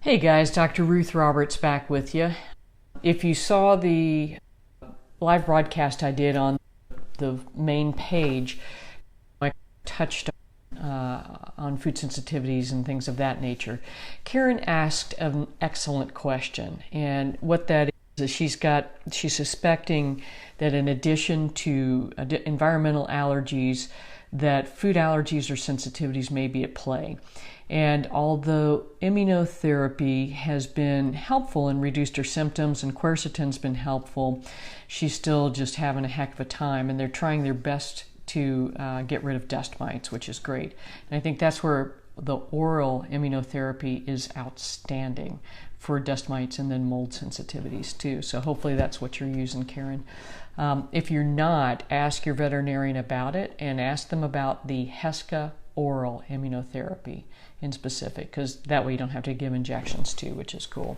Hey guys, Dr. Ruth Roberts back with you. If you saw the live broadcast I did on the main page, I touched on food sensitivities and things of that nature. Karen asked an excellent question, and what that is she's suspecting that in addition to environmental allergies, that food allergies or sensitivities may be at play. And although immunotherapy has been helpful and reduced her symptoms, and quercetin's been helpful, she's still just having a heck of a time, and they're trying their best to get rid of dust mites, which is great. And I think that's where the oral immunotherapy is outstanding for dust mites and then mold sensitivities too. So hopefully that's what you're using, Karen. If you're not, ask your veterinarian about it and ask them about the HESCA oral immunotherapy in specific, because that way you don't have to give injections too, which is cool.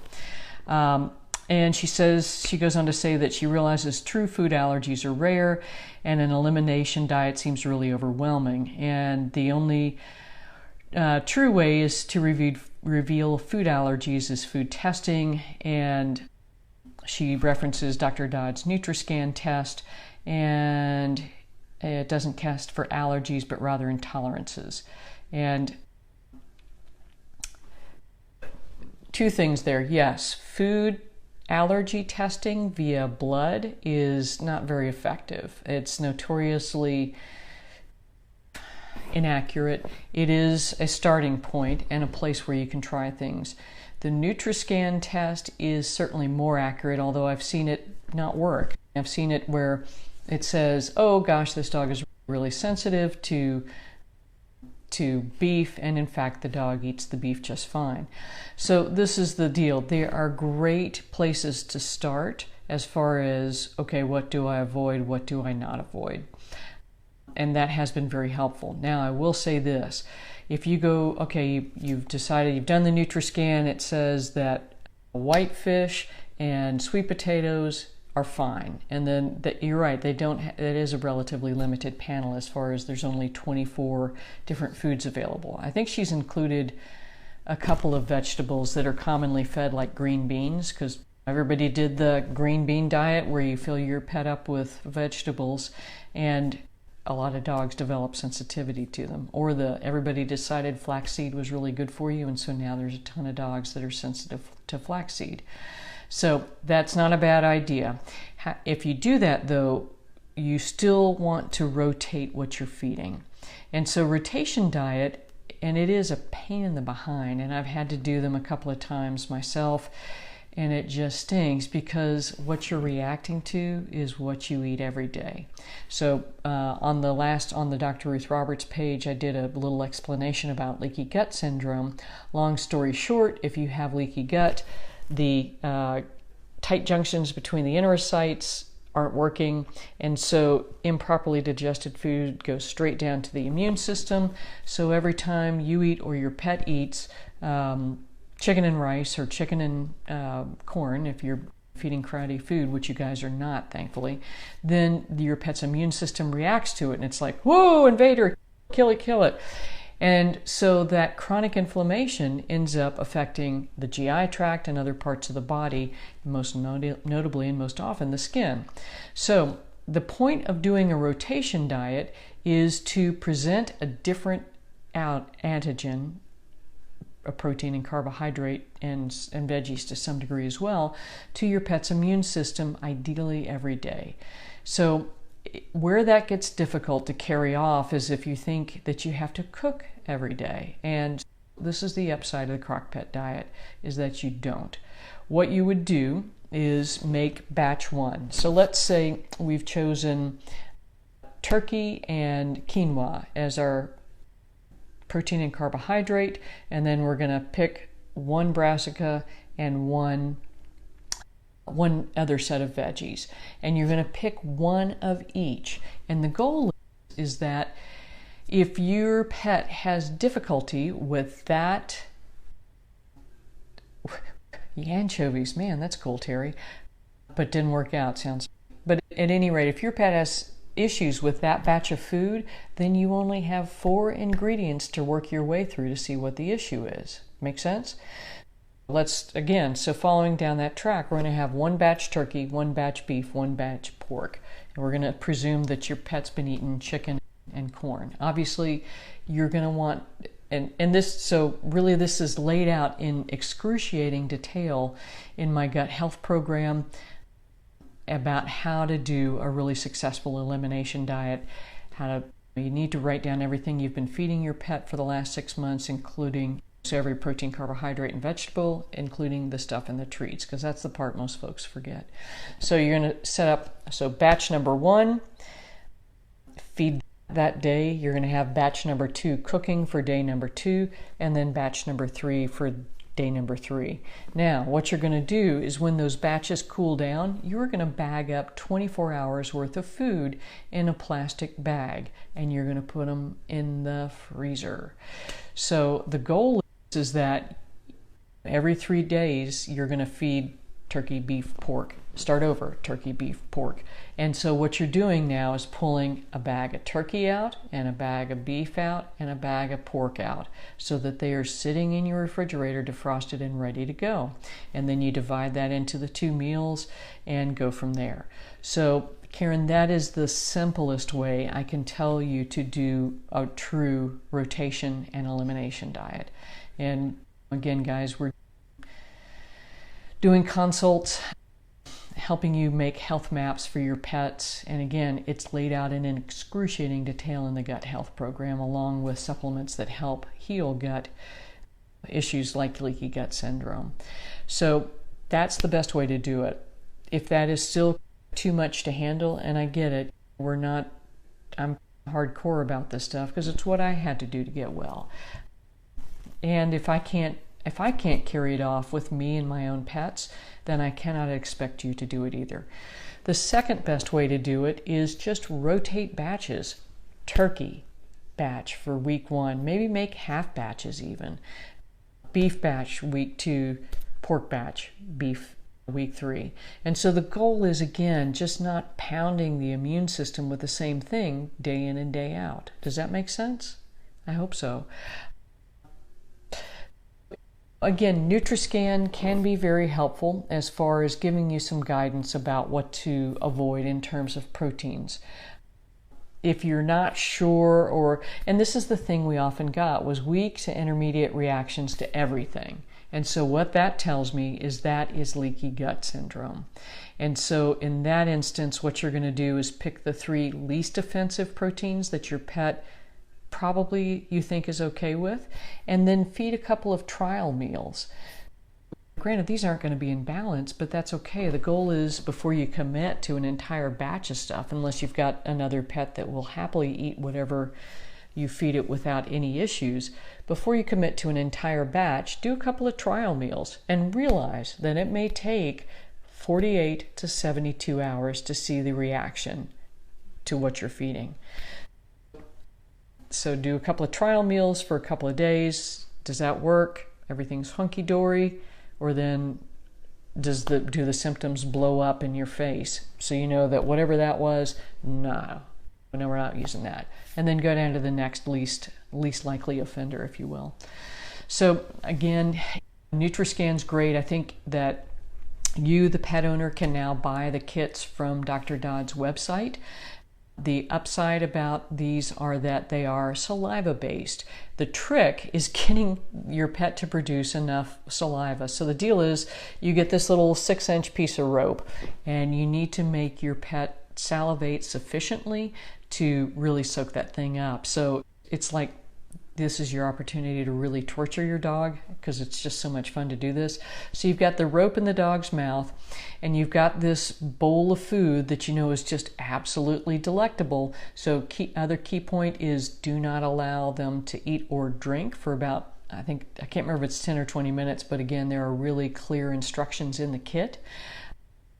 And she goes on to say that she realizes true food allergies are rare and an elimination diet seems really overwhelming. And the only true way is to reveal food allergies is food testing. And she references Dr. Dodd's NutriScan test, and it doesn't test for allergies, but rather intolerances. And two things there. Yes, food allergy testing via blood is not very effective. It's notoriously inaccurate. It is a starting point and a place where you can try things. The NutriScan test is certainly more accurate, although I've seen it not work. I've seen it where it says, oh gosh, this dog is really sensitive to beef, and in fact the dog eats the beef just fine. So this is the deal. There are great places to start as far as, okay, what do I avoid, what do I not avoid? And that has been very helpful. Now I will say this, if you go, okay, you've decided, you've done the NutriScan, it says that whitefish and sweet potatoes are fine. And then you're right, it is a relatively limited panel as far as there's only 24 different foods available. I think she's included a couple of vegetables that are commonly fed, like green beans, because everybody did the green bean diet where you fill your pet up with vegetables, and a lot of dogs develop sensitivity to them. Or everybody decided flaxseed was really good for you, and so now there's a ton of dogs that are sensitive to flaxseed. So that's not a bad idea. If you do that though, you still want to rotate what you're feeding. And so rotation diet, and it is a pain in the behind, and I've had to do them a couple of times myself, and it just stinks because what you're reacting to is what you eat every day. So on the Dr. Ruth Roberts page, I did a little explanation about leaky gut syndrome. Long story short, if you have leaky gut, the tight junctions between the enterocytes aren't working, and so improperly digested food goes straight down to the immune system. So every time you eat or your pet eats chicken and rice or chicken and corn, if you're feeding cruddy food, which you guys are not, thankfully, then your pet's immune system reacts to it, and it's like, whoa, invader, kill it. And so that chronic inflammation ends up affecting the GI tract and other parts of the body, most notably and most often the skin. So the point of doing a rotation diet is to present a different antigen, a protein and carbohydrate and veggies to some degree as well, to your pet's immune system, ideally every day. So where that gets difficult to carry off is if you think that you have to cook every day. And this is the upside of the crock-pot diet, is that you don't. What you would do is make batch one. So let's say we've chosen turkey and quinoa as our protein and carbohydrate, and then we're going to pick one brassica and one other set of veggies, and you're going to pick one of each. And the goal is that if your pet has difficulty with that, anchovies, man, that's cool, Terry, but didn't work out, but at any rate, if your pet has issues with that batch of food, then you only have 4 ingredients to work your way through to see what the issue is. Make sense? So following down that track, we're going to have 1 batch turkey, 1 batch beef, 1 batch pork. And we're going to presume that your pet's been eating chicken and corn. Obviously, you're going to want, this is laid out in excruciating detail in my gut health program about how to do a really successful elimination diet. You need to write down everything you've been feeding your pet for the last 6 months, including every protein, carbohydrate, and vegetable, including the stuff in the treats, because that's the part most folks forget. So you're going to set up, batch number 1, feed that day. You're going to have batch number 2 cooking for day number 2, and then batch number 3 for day number 3. Now, what you're going to do is when those batches cool down, you're going to bag up 24 hours worth of food in a plastic bag, and you're going to put them in the freezer. So the goal is that every 3 days you're going to feed turkey, beef, pork. Start over, turkey, beef, pork. And so what you're doing now is pulling a bag of turkey out and a bag of beef out and a bag of pork out so that they are sitting in your refrigerator defrosted and ready to go. And then you divide that into the 2 meals and go from there. So Karen, that is the simplest way I can tell you to do a true rotation and elimination diet. And again, guys, we're doing consults, helping you make health maps for your pets. And again, it's laid out in excruciating detail in the gut health program, along with supplements that help heal gut issues like leaky gut syndrome. So that's the best way to do it. If that is still too much to handle, and I get it, I'm hardcore about this stuff because it's what I had to do to get well. And if I can't carry it off with me and my own pets, then I cannot expect you to do it either. The second best way to do it is just rotate batches. Turkey batch for week 1, maybe make half batches even. Beef batch week 2, pork batch, beef week 3. And so the goal is, again, just not pounding the immune system with the same thing day in and day out. Does that make sense? I hope so. Again, NutriScan can be very helpful as far as giving you some guidance about what to avoid in terms of proteins. If you're not sure, and this is the thing we often got, was weak to intermediate reactions to everything. And so what that tells me is that is leaky gut syndrome. And so in that instance, what you're going to do is pick the 3 least offensive proteins that your pet probably you think is okay with, and then feed a couple of trial meals. Granted, these aren't going to be in balance, but that's okay. The goal is, before you commit to an entire batch of stuff, unless you've got another pet that will happily eat whatever you feed it without any issues, before you commit to an entire batch, do a couple of trial meals and realize that it may take 48 to 72 hours to see the reaction to what you're feeding. So do a couple of trial meals for a couple of days. Does that work? Everything's hunky-dory? Or then do the symptoms blow up in your face? So you know that whatever that was, no, we're not using that. And then go down to the next least likely offender, if you will. So again, NutriScan's great. I think that you, the pet owner, can now buy the kits from Dr. Dodd's website. The upside about these are that they are saliva-based. The trick is getting your pet to produce enough saliva. So the deal is, you get this little 6-inch piece of rope, and you need to make your pet salivate sufficiently to really soak that thing up. So it's like, this is your opportunity to really torture your dog, because it's just so much fun to do this. So you've got the rope in the dog's mouth, and you've got this bowl of food that you know is just absolutely delectable. So other key point is, do not allow them to eat or drink for about, I can't remember if it's 10 or 20 minutes, but again, there are really clear instructions in the kit.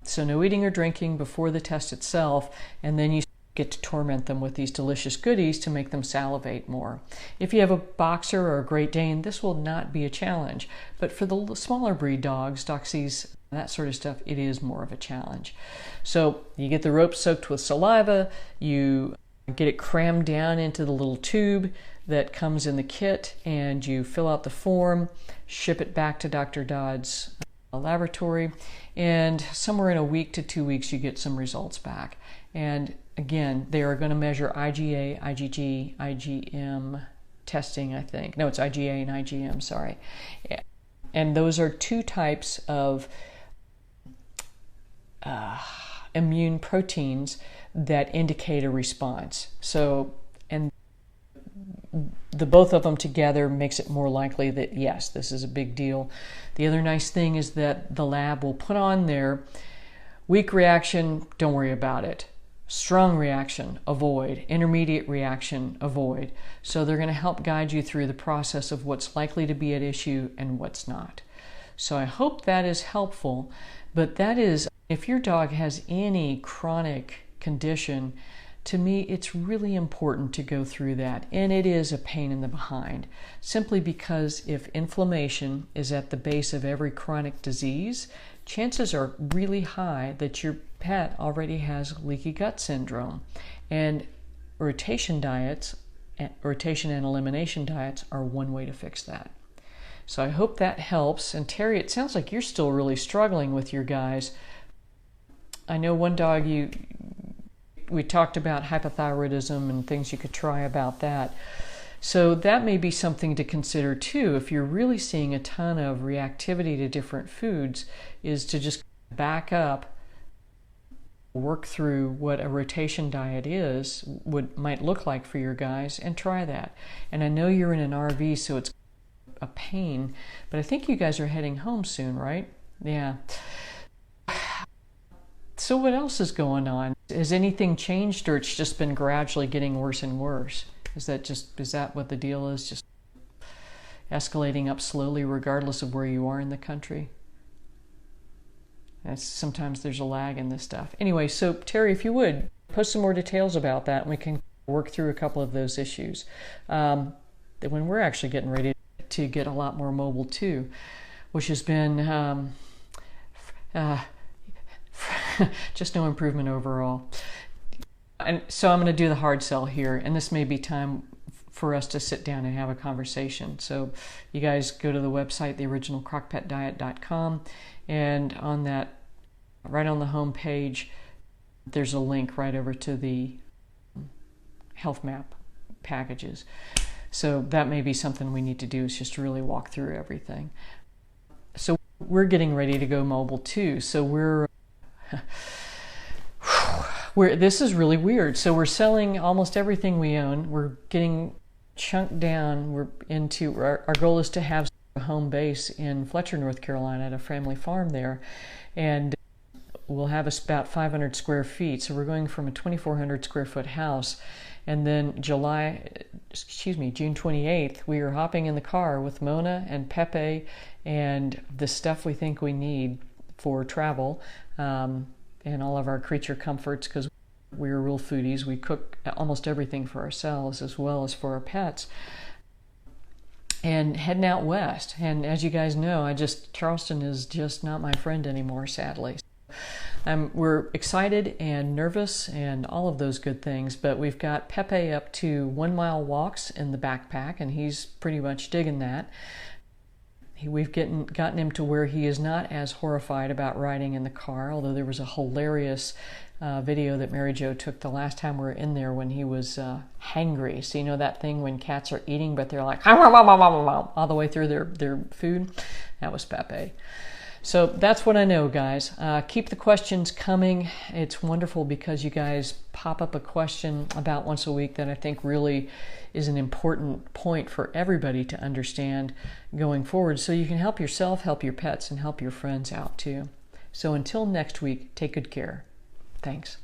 So no eating or drinking before the test itself, and then you get to torment them with these delicious goodies to make them salivate more. If you have a boxer or a Great Dane, this will not be a challenge. But for the smaller breed dogs, Doxies, that sort of stuff, it is more of a challenge. So you get the rope soaked with saliva, you get it crammed down into the little tube, that comes in the kit, and you fill out the form, ship it back to Dr. Dodd's laboratory, and somewhere in a week to 2 weeks you get some results back. And again, they are going to measure IgA, IgG, IgM testing, I think. No, it's IgA and IgM, sorry. And those are two types of immune proteins that indicate a response. So, and the both of them together makes it more likely that yes, this is a big deal. The other nice thing is that the lab will put on there, weak reaction, don't worry about it. Strong reaction, avoid. Intermediate reaction, avoid. So they're going to help guide you through the process of what's likely to be at issue and what's not. So I hope that is helpful, but that is, if your dog has any chronic condition, to me, it's really important to go through that, and it is a pain in the behind, simply because if inflammation is at the base of every chronic disease, chances are really high that your pet already has leaky gut syndrome, and rotation and elimination diets are one way to fix that. So I hope that helps. And Terry, it sounds like you're still really struggling with your guys. I know one dog we talked about hypothyroidism and things you could try about that. So that may be something to consider too. If you're really seeing a ton of reactivity to different foods, is to just back up, work through what a rotation diet is, might look like for your guys, and try that. And I know you're in an RV, so it's a pain, but I think you guys are heading home soon, right? Yeah. So what else is going on? Has anything changed, or it's just been gradually getting worse and worse? Is that what the deal is? Just escalating up slowly regardless of where you are in the country? Sometimes there's a lag in this stuff. Anyway, so Terry, if you would, post some more details about that, and we can work through a couple of those issues. When we're actually getting ready to get a lot more mobile too, which has been just no improvement overall. And so I'm going to do the hard sell here, and this may be time for us to sit down and have a conversation. So you guys go to the website, theoriginalcrockpetdiet.com, and on that, right on the home page, there's a link right over to the health map packages. So that may be something we need to do, is just really walk through everything. So we're getting ready to go mobile too. So this is really weird. So we're selling almost everything we own. We're getting chunked down. Our goal is to have a home base in Fletcher, North Carolina, at a family farm there, and we'll have about 500 square feet. So we're going from a 2,400 square foot house, and then June 28th, we are hopping in the car with Mona and Pepe and the stuff we think we need for travel, and all of our creature comforts, because we're real foodies. We cook almost everything for ourselves as well as for our pets, and heading out west. And as you guys know, Charleston is just not my friend anymore, sadly. We're excited and nervous and all of those good things, but we've got Pepe up to 1 mile walks in the backpack, and he's pretty much digging that. We've gotten him to where he is not as horrified about riding in the car, although there was a hilarious video that Mary Jo took the last time we were in there when he was hangry. So you know that thing when cats are eating, but they're like all the way through their food? That was Pepe. So that's what I know, guys. Keep the questions coming. It's wonderful because you guys pop up a question about once a week that I think really is an important point for everybody to understand going forward, so you can help yourself, help your pets, and help your friends out too. So until next week, take good care. Thanks.